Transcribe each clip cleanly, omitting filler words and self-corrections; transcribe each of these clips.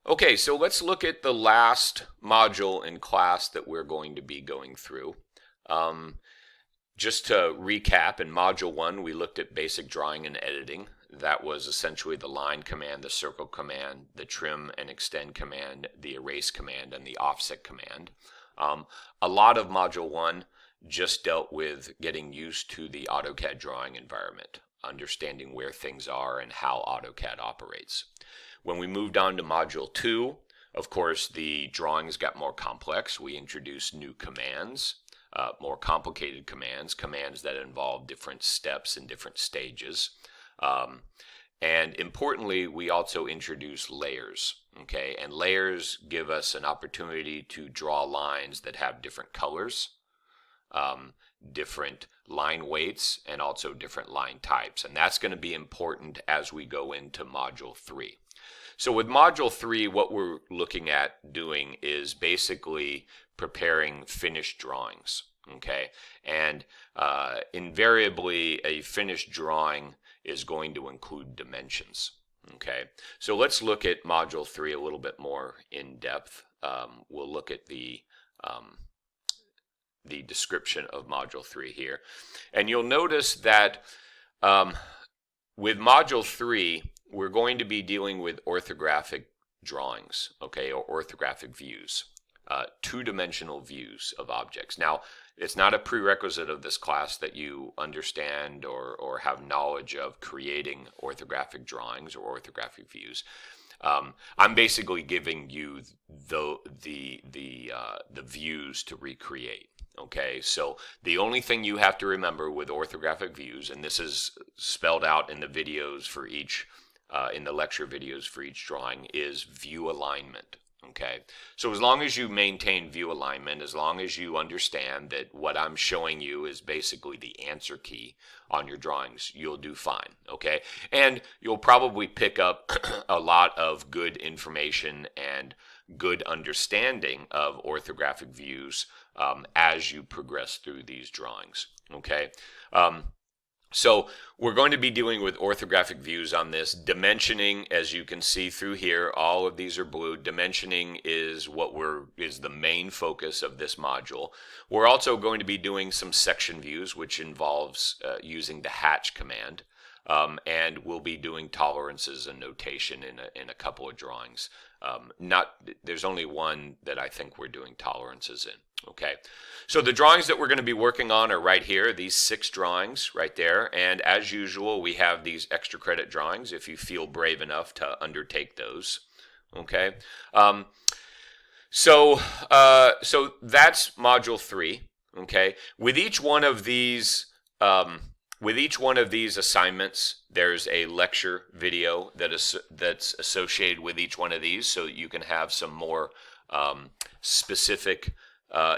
Okay, so let's look at the last module in class that we're going to be going through. Just to recap, in Module 1, we looked at basic drawing and editing. That was essentially the line command, the circle command, the trim and extend command, the erase command, and the offset command. A lot of Module 1 just dealt with getting used to the Autocad drawing environment, understanding where things are and how Autocad operates. When we moved on to Module 2, of course, the drawings got more complex. We introduced new commands, more complicated commands, commands that involve different steps and different stages. And importantly, we also introduced layers, okay? And layers give us an opportunity to draw lines that have different colors, different line weights, and also different line types. And that's going to be important as we go into Module 3. So with Module 3, what we're looking at doing is basically preparing finished drawings, okay? And invariably, a finished drawing is going to include dimensions, okay? So let's look at Module 3 a little bit more in depth. We'll look at the description of Module 3 here. And you'll notice that with Module 3, we're going to be dealing with orthographic drawings, okay, or orthographic views, two-dimensional views of objects. Now, it's not a prerequisite of this class that you understand or have knowledge of creating orthographic drawings or orthographic views. I'm basically giving you the views to recreate. Okay, so the only thing you have to remember with orthographic views, and this is spelled out in the videos for each, in the lecture videos for each drawing, is view alignment. Okay, so as long as you maintain view alignment, as long as you understand that what I'm showing you is basically the answer key on your drawings, you'll do fine. Okay, and you'll probably pick up a lot of good information and good understanding of orthographic views as you progress through these drawings. Okay. So we're going to be dealing with orthographic views on this. Dimensioning, as you can see through here, all of these are blue. Dimensioning is is the main focus of this module. We're also going to be doing some section views, which involves using the hatch command. And we'll be doing tolerances and notation in a couple of drawings. There's only one that I think we're doing tolerances in. Okay, so the drawings that we're going to be working on are right here, these 6 drawings right there. And as usual, we have these extra credit drawings if you feel brave enough to undertake those. Okay, so that's Module 3. Okay, with each one of these assignments, there's a lecture video that's associated with each one of these, so you can have some more specific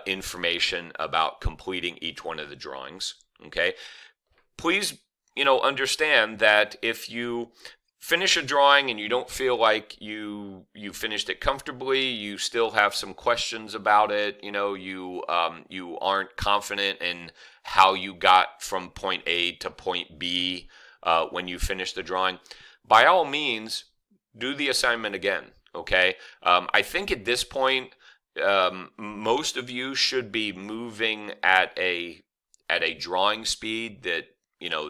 information about completing each one of the drawings. Okay, please, understand that if you finish a drawing and you don't feel like you finished it comfortably, you still have some questions about it, you aren't confident in how you got from point A to point B when you finish the drawing, by all means, do the assignment again, okay? I think at this point, most of you should be moving at a drawing speed that,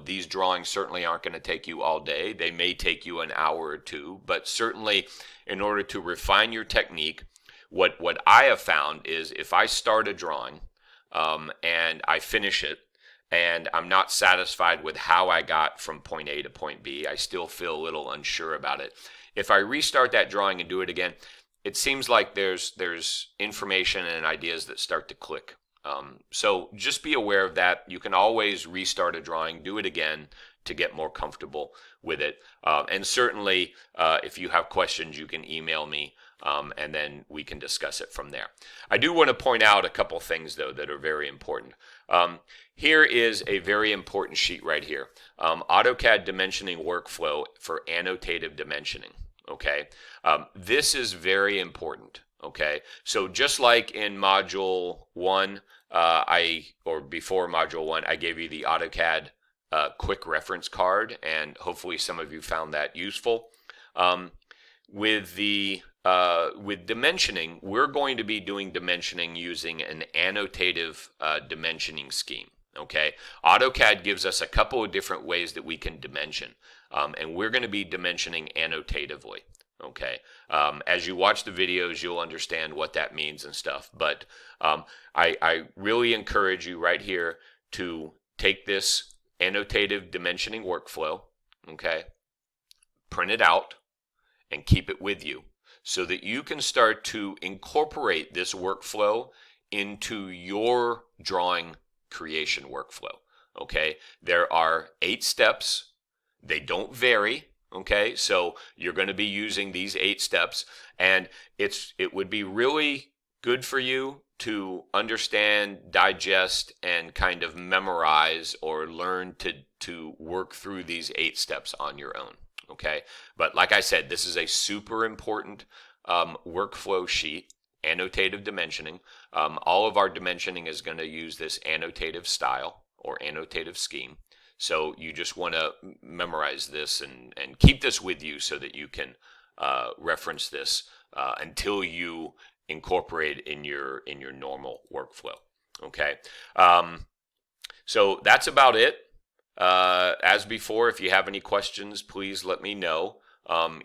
these drawings certainly aren't going to take you all day. They may take you an hour or two, but certainly in order to refine your technique, what I have found is if I start a drawing and I finish it and I'm not satisfied with how I got from point A to point B, I still feel a little unsure about it. If I restart that drawing and do it again, it seems like there's information and ideas that start to click. So just be aware of that. You can always restart a drawing, do it again to get more comfortable with it. And certainly, if you have questions, you can email me, and then we can discuss it from there. I do want to point out a couple things, though, that are very important. Here is a very important sheet right here. AutoCAD dimensioning workflow for annotative dimensioning. Okay, this is very important. Okay, so just like in Module 1, before Module 1, I gave you the AutoCAD quick reference card, and hopefully some of you found that useful. With the with dimensioning, we're going to be doing dimensioning using an annotative dimensioning scheme. Okay, AutoCAD gives us a couple of different ways that we can dimension, and we're going to be dimensioning annotatively. Okay, as you watch the videos, you'll understand what that means and stuff. But I really encourage you right here to take this annotative dimensioning workflow, okay, print it out, and keep it with you so that you can start to incorporate this workflow into your drawing creation workflow. Okay, there are 8 steps. They don't vary. Okay, so you're going to be using these 8 steps, and it would be really good for you to understand, digest, and kind of memorize or learn to work through these 8 steps on your own. Okay, but like I said, this is a super important workflow sheet, annotative dimensioning. All of our dimensioning is going to use this annotative style or annotative scheme. So you just want to memorize this and keep this with you so that you can reference this until you incorporate it in your normal workflow. Okay, so that's about it. As before, if you have any questions, please let me know.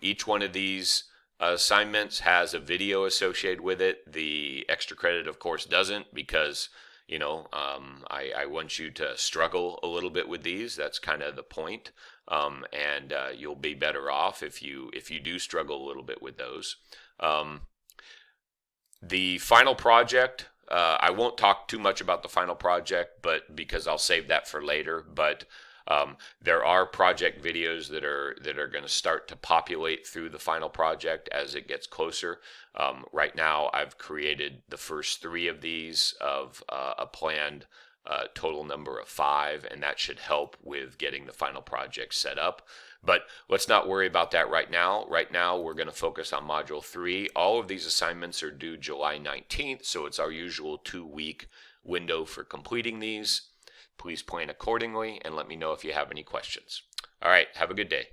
Each one of these assignments has a video associated with it. The extra credit, of course, doesn't, because I want you to struggle a little bit with these. That's kind of the point, and you'll be better off if you do struggle a little bit with those. The final project, I won't talk too much about the final project, but because I'll save that for later. But there are project videos that are going to start to populate through the final project as it gets closer. Right now, I've created the first 3 of these of a planned total number of 5, and that should help with getting the final project set up. But let's not worry about that right now. Right now, we're going to focus on Module 3. All of these assignments are due July 19th, so it's our usual 2-week window for completing these. Please plan accordingly and let me know if you have any questions. All right, have a good day.